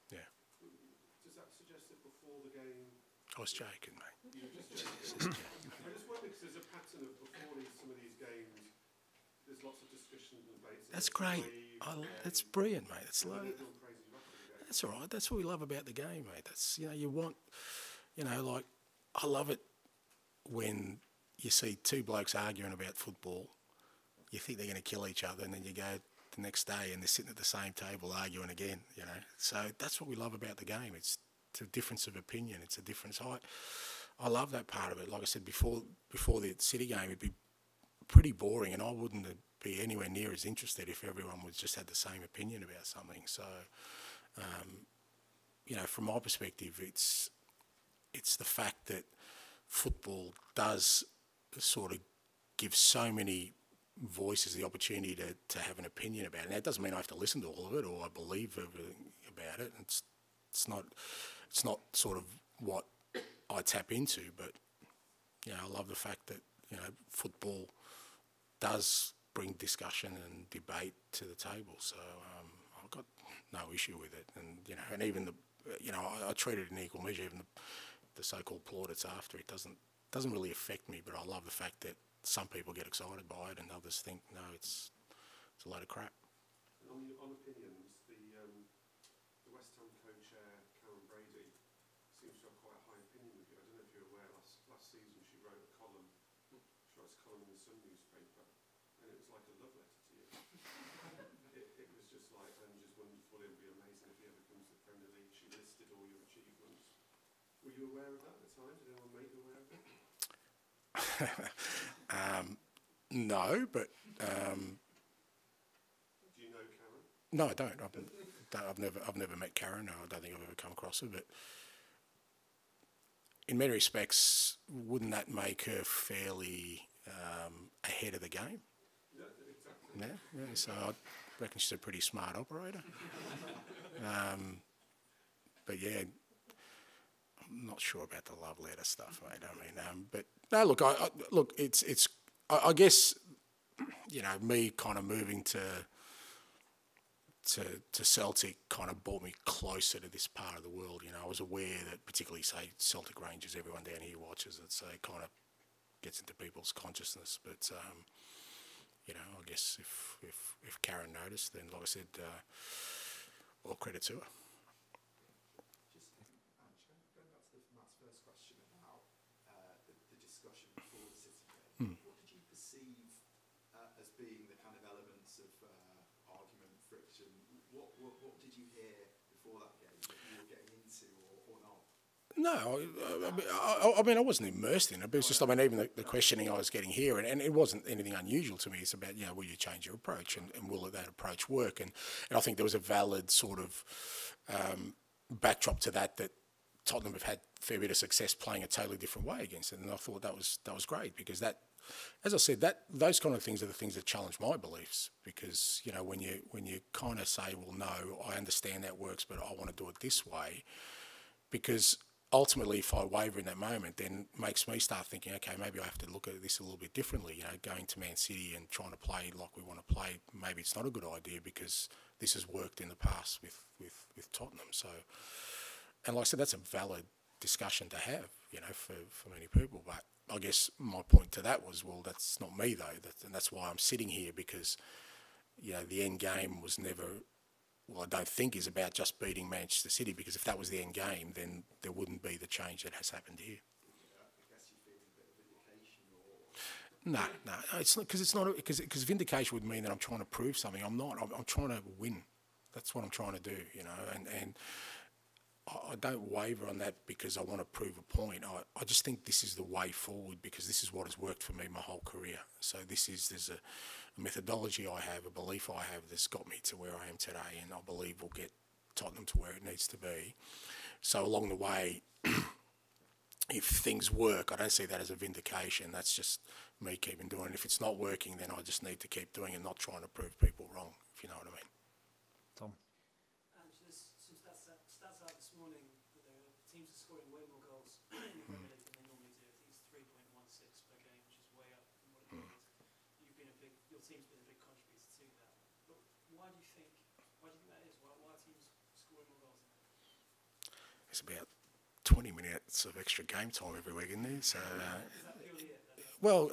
Yeah. Does that suggest that before the game... I was joking, mate. You were just joking. I just wonder, because there's a pattern of before some of these games, there's lots of discussion and debates. That's great. That's brilliant, mate. That's that's all right. That's what we love about the game, mate. That's, you know, you want, you know, like, I love it when you see two blokes arguing about football. You think they're going to kill each other, and then you go the next day and they're sitting at the same table arguing again, you know. So that's what we love about the game. It's a difference of opinion. It's a difference. I love that part of it. Like I said, before the City game, it'd be pretty boring, and I wouldn't be anywhere near as interested if everyone was just had the same opinion about something. So, you know, from my perspective, it's the fact that football does sort of give so many voices the opportunity to have an opinion about it. Now, it doesn't mean I have to listen to all of it or I believe everything about it. It's not sort of what I tap into, but, you know, I love the fact that, you know, football does bring discussion and debate to the table. So I've got no issue with it. And, you know, and even I treat it in equal measure. Even the so-called plaudits after it doesn't really affect me. But I love the fact that some people get excited by it and others think, no, it's a load of crap. On opinions, the West Ham co-chair Karen Brady seems to have quite a high opinion of you. I don't know if you're aware. Last season she wrote a column. She wrote a column in the Sun newspaper, and it was like a love letter to you. it was just like, Ange's wonderful. It would be amazing if he ever comes to the Premier League. She listed all your achievements. Were you aware of that at the time? Did anyone make you aware of it? No, but do you know Karen? No, I don't. I've never met Karen. I don't think I've ever come across her. But in many respects, wouldn't that make her fairly ahead of the game? Yeah, exactly. Yeah. So I reckon she's a pretty smart operator. But yeah, I'm not sure about the love letter stuff, mate. I mean, but no, look, I guess, you know, me kind of moving to Celtic kind of brought me closer to this part of the world. You know, I was aware that particularly, say, Celtic Rangers, everyone down here watches it, so it kind of gets into people's consciousness. But you know, I guess if Karen noticed, then like I said, all credit to her. What did you hear before that game that you were getting into or not? No, I mean, I wasn't immersed in it, but it's just, I mean, even the questioning I was getting here, and it wasn't anything unusual to me. It's about, you know, will you change your approach, and will that approach work? And I think there was a valid sort of backdrop to that Tottenham have had a fair bit of success playing a totally different way against it, and I thought that was great, because that, as I said, those kind of things are the things that challenge my beliefs. Because, you know, when you kind of say, well, no, I understand that works, but I want to do it this way, because ultimately, if I waver in that moment, then it makes me start thinking, okay, maybe I have to look at this a little bit differently. You know, going to Man City and trying to play like we want to play, maybe it's not a good idea, because this has worked in the past with Tottenham. So, and like I said, that's a valid discussion to have, you know, for many people. But I guess my point to that was, well, that's not me though, and that's why I'm sitting here, because, you know, the end game was never, well, I don't think is about just beating Manchester City, because if that was the end game, then there wouldn't be the change that has happened here. I guess you feel a bit of vindication, or... No, it's not, because vindication would mean that I'm trying to prove something. I'm not. I'm trying to win. That's what I'm trying to do, you know, and I don't waver on that because I want to prove a point. I just think this is the way forward, because this is what has worked for me my whole career. So there's a methodology I have, a belief I have that's got me to where I am today, and I believe will get Tottenham to where it needs to be. So along the way, if things work, I don't see that as a vindication. That's just me keeping doing it. If it's not working, then I just need to keep doing it, not trying to prove people wrong, if you know what I mean. Tom? There's some stats out this morning that the teams are scoring way more goals in the Premier League than they normally do. I think it's 3.16 per game, which is way up from what it is. Your team's been a big contributor to that. But why do you think that is? Why are teams scoring more goals than that? there's about 20 minutes of extra game time every week in there. So, well,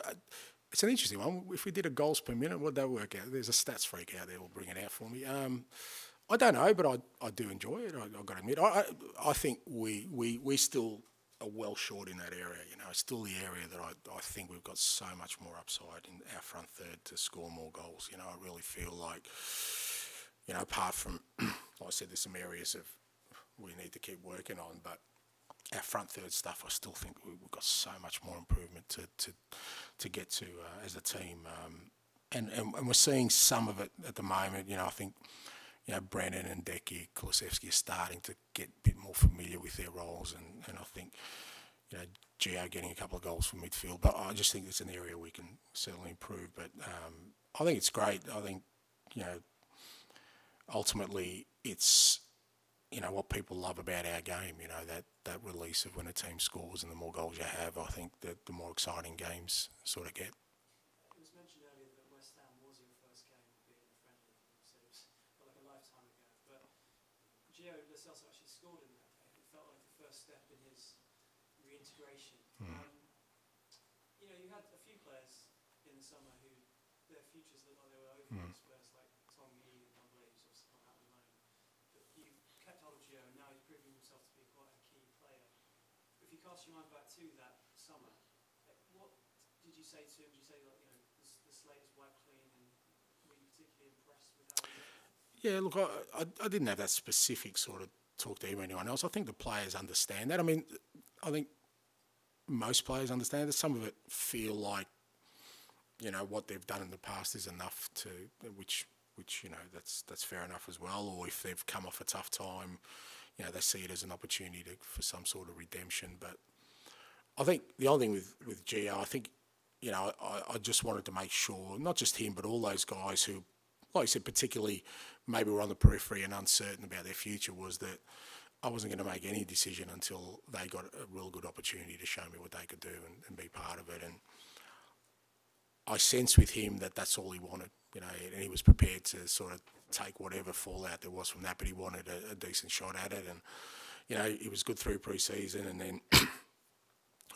it's an interesting one. If we did a goals per minute, what'd that work out? There's a stats freak out there. Will bring it out for me. I don't know, but I do enjoy it. I've got to admit. I think we still are well short in that area. You know, it's still the area that I think we've got so much more upside in our front third to score more goals. You know, I really feel like, you know, apart from, like I said, there's some areas of we need to keep working on, but our front third stuff, I still think we've got so much more improvement to get to as a team, and we're seeing some of it at the moment. You know, I think, you know, Brennan and Decky, Kulusevski are starting to get a bit more familiar with their roles, and I think, you know, Gio getting a couple of goals from midfield, but I just think it's an area we can certainly improve. But I think it's great. I think, you know, ultimately it's, you know, what people love about our game, you know, that release of when a team scores and the more goals you have, I think that the more exciting games sort of get. It was mentioned earlier that West Ham was your first game of being a friendly, so it felt like a lifetime ago. But Gio Lo Celso actually scored in that game. It felt like the first step in his reintegration. You know, you had a few players in the summer who their futures looked like they were over at Spurs, like Tom Mee and Lovely, who's obviously gone out on loan. But you kept hold of Gio, and now he's proving himself to be quite a key player. If you cast your mind back to that summer, what did you say to him? Did you say, like, you know, the slate is wiped clean, and were you particularly impressed with how he looked? Yeah, look, I didn't have that specific sort of talk to him or anyone else. I think the players understand that. I mean, I think most players understand that. Some of it feel like, you know, what they've done in the past is enough to, which you know, that's fair enough as well. Or if they've come off a tough time, you know, they see it as an opportunity for some sort of redemption. But I think the only thing with Gio, I think, you know, I just wanted to make sure, not just him, but all those guys who, like I said, particularly maybe were on the periphery and uncertain about their future, was that I wasn't going to make any decision until they got a real good opportunity to show me what they could do and be part of it. And I sense with him that that's all he wanted, you know, and he was prepared to sort of take whatever fallout there was from that, but he wanted a decent shot at it. And, you know, he was good through pre-season, and then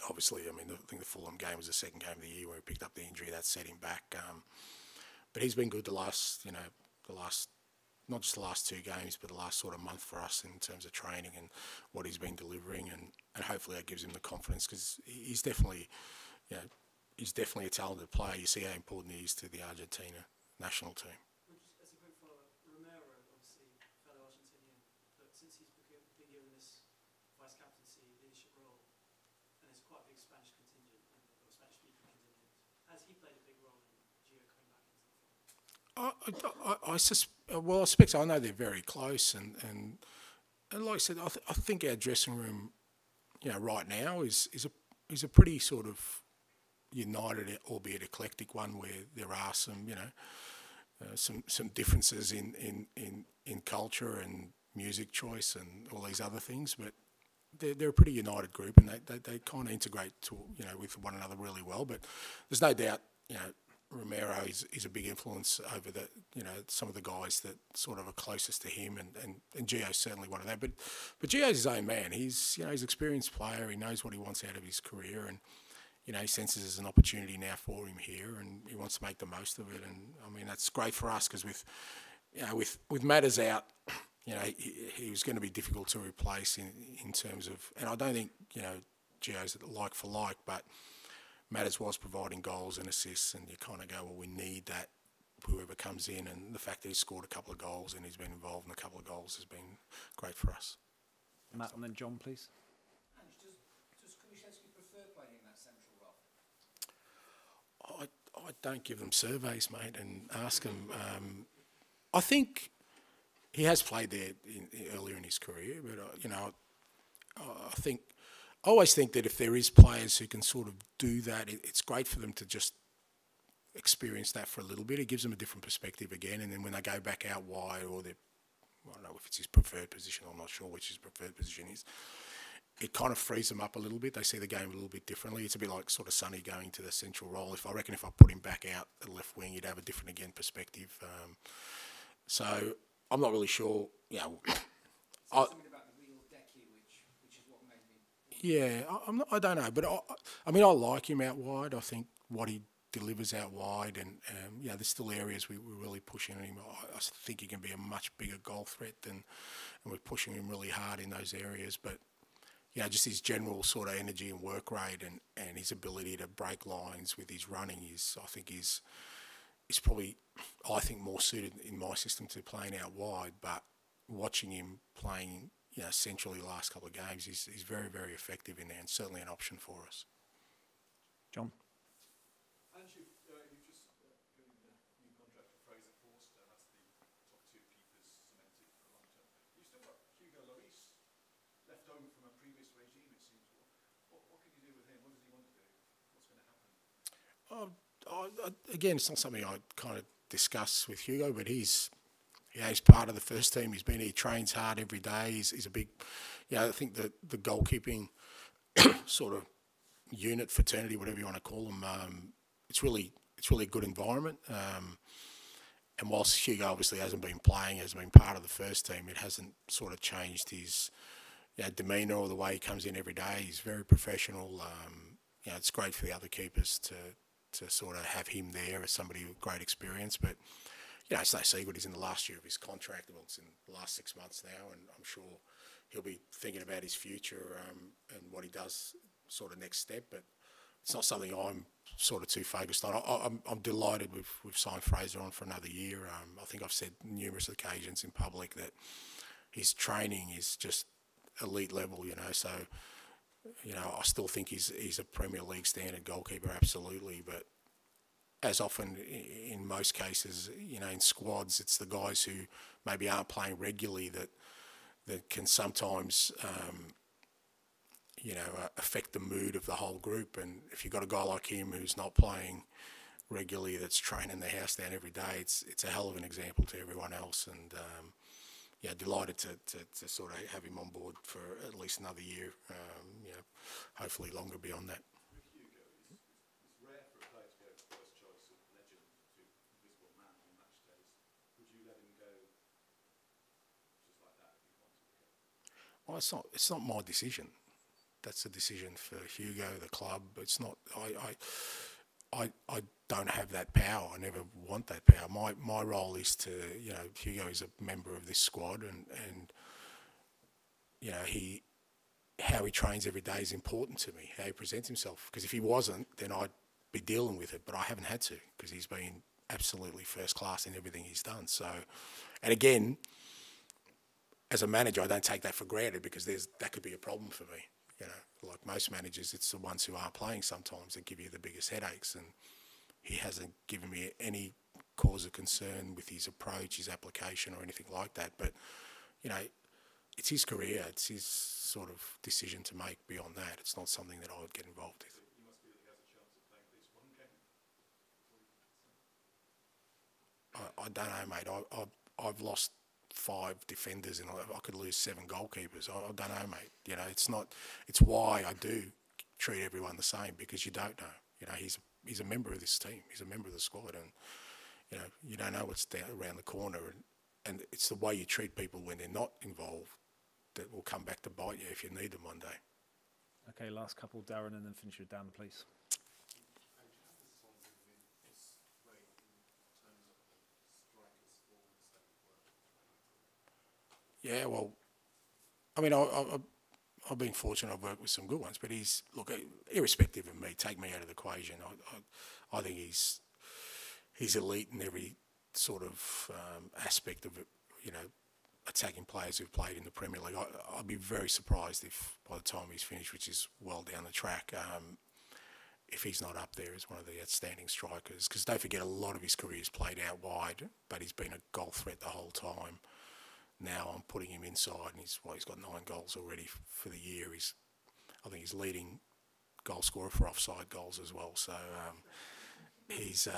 obviously, I mean, I think the Fulham game was the second game of the year where he picked up the injury that set him back. But he's been good not just the last two games, but the last sort of month for us in terms of training and what he's been delivering, and hopefully that gives him the confidence, because he's definitely, you know, he's definitely a talented player. You see how important he is to the Argentina national team. As a quick follow-up, Romero, obviously fellow Argentinian, but since he's been given this vice-captaincy leadership role, and there's quite a big Spanish contingent, or Spanish-speaking contingent, has he played a big role in Gio coming back into the fold? I suspect so. I know they're very close, and like I said, I think our dressing room, you know, right now is a pretty sort of united, albeit eclectic one, where there are some, you know, some differences in culture and music choice and all these other things, but they're a pretty united group, and they kind of integrate to, you know, with one another really well. But there's no doubt, you know, Romero is a big influence over the, you know, some of the guys that sort of are closest to him, and Gio's certainly one of them. But Gio's his own man. He's, you know, he's an experienced player. He knows what he wants out of his career, and, you know, he senses there's an opportunity now for him here, and he wants to make the most of it. And I mean, that's great for us, because with Matters out, you know, he was going to be difficult to replace in terms of, and I don't think, you know, Gio's like for like, but Matters was providing goals and assists, and you kind of go, well, we need that, whoever comes in, and the fact that he's scored a couple of goals and he's been involved in a couple of goals has been great for us. Matt, and then John, please. Ange, does Kulusevski prefer playing in that central role? I don't give them surveys, mate, and ask them. I think he has played there earlier in his career, but, you know, I always think that if there is players who can sort of do that, it's great for them to just experience that for a little bit. It gives them a different perspective again, and then when they go back out wide, or I don't know if it's his preferred position, I'm not sure which his preferred position is, it kind of frees them up a little bit. They see the game a little bit differently. It's a bit like sort of Sonny going to the central role. I reckon if I put him back out at left wing, he'd have a different, again, perspective. So I'm not really sure, you know. Something about the real Decky, which Yeah, I don't know, but I mean, I like him out wide. I think what he delivers out wide, and there's still areas we're really pushing him. I think he can be a much bigger goal threat and we're pushing him really hard in those areas. But just his general sort of energy and work rate and his ability to break lines with his running is probably, I think, more suited in my system to playing out wide. But watching him playing, centrally the last couple of games, he's very, very effective in there and certainly an option for us. John? Ange, you've just given the new contract for Fraser Forster. That's the top two keepers cemented for a long term. You've still got Hugo Lloris left over from a previous regime, it seems. What can you do with him? What does he want to do? What's going to happen? Again, it's not something I kind of discuss with Hugo, but he's part of the first team. He trains hard every day. He's a big, I think the goalkeeping sort of unit, fraternity, whatever you want to call them, it's really a good environment. And whilst Hugo obviously hasn't been playing, hasn't been part of the first team, it hasn't sort of changed his demeanour or the way he comes in every day. He's very professional. It's great for the other keepers to sort of have him there as somebody with great experience. But it's no secret he's in the last year of his contract. Well, it's in the last 6 months now, and I'm sure he'll be thinking about his future and what he does sort of next step. But it's not something I'm sort of too focused on. I'm delighted we've signed Fraser on for another year. I think I've said numerous occasions in public that his training is just elite level, So, I still think he's a Premier League standard goalkeeper, absolutely. But as often in most cases, in squads, it's the guys who maybe aren't playing regularly that can sometimes, affect the mood of the whole group. And if you've got a guy like him who's not playing regularly, that's training the house down every day, it's a hell of an example to everyone else. And delighted to sort of have him on board for at least another year, hopefully longer beyond that. With Hugo, it's rare for a player to go first choice of legend to invisible man on match days. Would you let him go just like that if he wanted to go? Well, it's not my decision. That's a decision for Hugo, the club. It's not. I don't have that power. I never want that power. My role is to, Hugo is a member of this squad, and how he trains every day is important to me. How he presents himself. Because if he wasn't, then I'd be dealing with it. But I haven't had to, because he's been absolutely first class in everything he's done. So, and again, as a manager, I don't take that for granted, because that could be a problem for me. Like most managers, it's the ones who aren't playing sometimes that give you the biggest headaches. And he hasn't given me any cause of concern with his approach, his application, or anything like that. But, it's his career. It's his sort of decision to make beyond that. It's not something that I would get involved with. You must feel he has a chance of playing at least one game. I don't know, mate. I've lost 5 defenders and I could lose 7 goalkeepers. I don't know, mate. It's why I do treat everyone the same, because you don't know. He's a member of this team. He's a member of the squad, and you don't know what's down around the corner, and it's the way you treat people when they're not involved that will come back to bite you if you need them one day. Okay, last couple, Darren, and then finish with Dan, please. Yeah, well, I mean, I've been fortunate. I've worked with some good ones, but look, irrespective of me, take me out of the equation. I think he's elite in every sort of aspect of it. Attacking players who've played in the Premier League. I'd be very surprised if by the time he's finished, which is well down the track, if he's not up there as one of the outstanding strikers. Because don't forget, a lot of his career's played out wide, but he's been a goal threat the whole time. Now I'm putting him inside, and he's got 9 goals already for the year. I think he's leading goal scorer for offside goals as well. So he's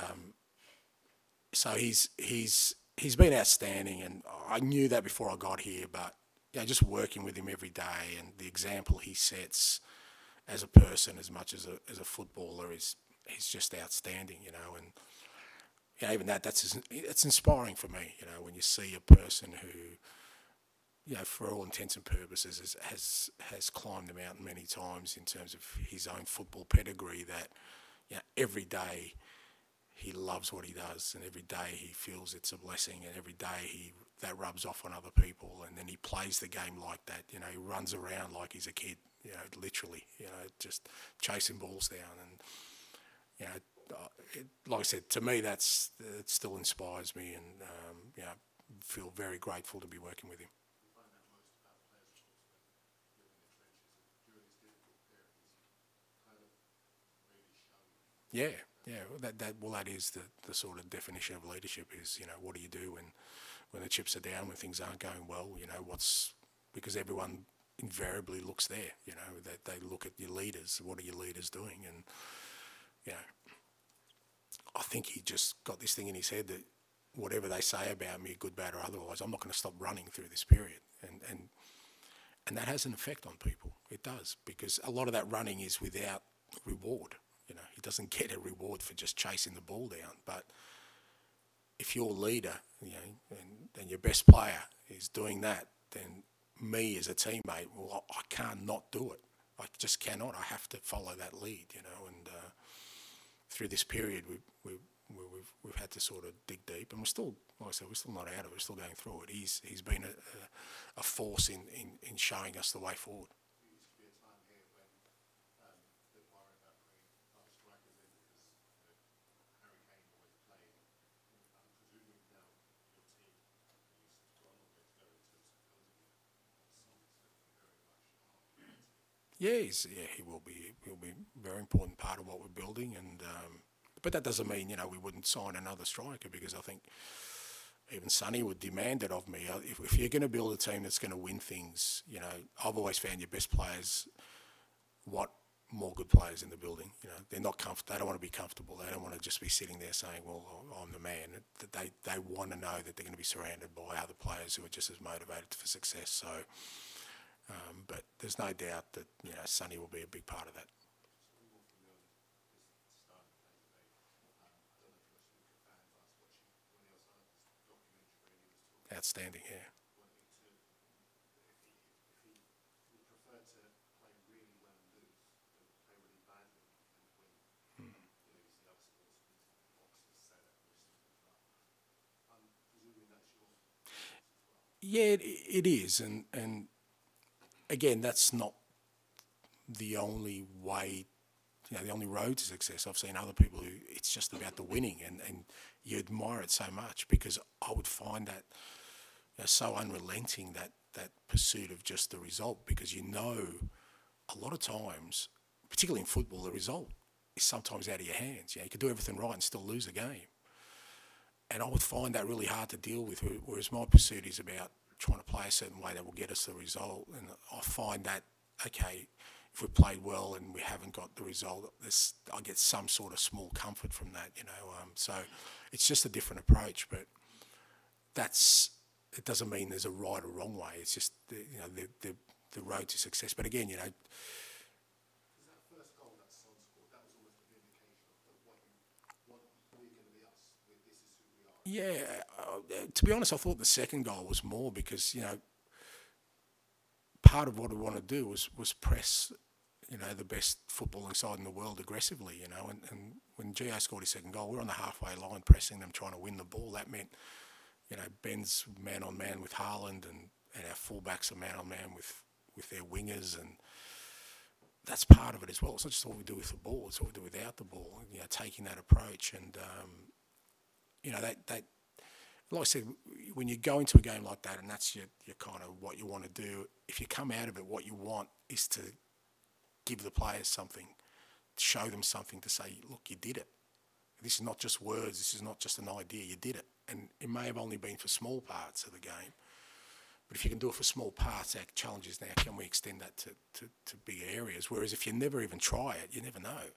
been outstanding, and I knew that before I got here. But just working with him every day, and the example he sets as a person as much as a footballer he's just outstanding. And even that's inspiring for me. When you see a person who you know, for all intents and purposes, has climbed the mountain many times in terms of his own football pedigree. That, you know, every day he loves what he does, and every day he feels it's a blessing, and every day that rubs off on other people, and then he plays the game like that. You know, he runs around like he's a kid. You know, literally. You know, just chasing balls down, and you know, like I said, to me, it still inspires me, and you know, feel very grateful to be working with him. Yeah, that is the sort of definition of leadership is, you know, what do you do when the chips are down, when things aren't going well, you know, because everyone invariably looks there, you know, that they look at your leaders, what are your leaders doing? And, you know, I think he just got this thing in his head that whatever they say about me, good, bad or otherwise, I'm not going to stop running through this period. And that has an effect on people. It does, because a lot of that running is without reward. You know, he doesn't get a reward for just chasing the ball down. But if your leader, you know, and your best player is doing that, then me as a teammate, well, I can't not do it. I just cannot. I have to follow that lead, you know. And through this period, we've had to sort of dig deep, and we're still, like I said, we're still not out of it. We're still going through it. He's been a force in showing us the way forward. Yeah, he will be. He'll be a very important part of what we're building, and but that doesn't mean, you know, we wouldn't sign another striker, because I think even Sonny would demand it of me. If you're going to build a team that's going to win things, you know, I've always found your best players want more good players in the building. You know, they're not comfortable. They don't want to be comfortable. They don't want to just be sitting there saying, "Well, I'm the man." They want to know that they're going to be surrounded by other players who are just as motivated for success. So. But there's no doubt that, you know, Sonny will be a big part of that. Outstanding, yeah. Yeah, it is, and again, that's not the only way, you know, the only road to success. I've seen other people who it's just about the winning, and you admire it so much, because I would find that, you know, so unrelenting, that pursuit of just the result, because you know a lot of times, particularly in football, the result is sometimes out of your hands. You know, you could do everything right and still lose a game. And I would find that really hard to deal with, whereas my pursuit is about trying to play a certain way that will get us the result. And I find that, okay, if we played well and we haven't got the result, I get some sort of small comfort from that, you know. So it's just a different approach, but it doesn't mean there's a right or wrong way. It's just, you know, the road to success. But again, you know, yeah, to be honest, I thought the second goal was more because, you know, part of what we want to do was press, you know, the best footballing side in the world aggressively, you know, and when Gio scored his second goal, we were on the halfway line pressing them, trying to win the ball. That meant, you know, Ben's man-on-man with Haaland, and our fullbacks are man-on-man with their wingers, and that's part of it as well. It's not just what we do with the ball, it's what we do without the ball, you know, taking that approach. And you know, that like I said, when you go into a game like that and that's your kind of what you want to do, if you come out of it, what you want is to give the players something, show them something to say, look, you did it. This is not just words, this is not just an idea, you did it. And it may have only been for small parts of the game, but if you can do it for small parts, our challenge is now, can we extend that to bigger areas? Whereas if you never even try it, you never know.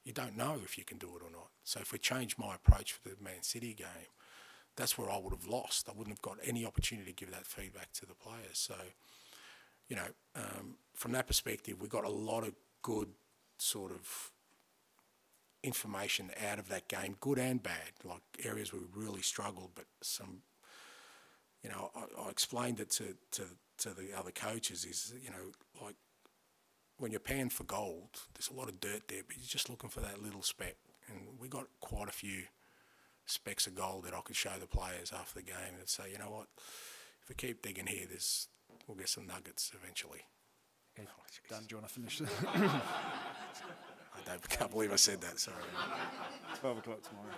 You don't know if you can do it or not. So if we change my approach for the Man City game, that's where I would have lost. I wouldn't have got any opportunity to give that feedback to the players. So, you know, from that perspective, we got a lot of good sort of information out of that game, good and bad, like areas where we really struggled, but some, you know, I explained it to the other coaches is, you know, like when you're panning for gold, there's a lot of dirt there, but you're just looking for that little speck. And we got quite a few specks of gold that I could show the players after the game and say, you know what, if we keep digging here, we'll get some nuggets eventually. Okay. Dan, do you want to finish? I can't believe I said that, sorry. 12 o'clock tomorrow.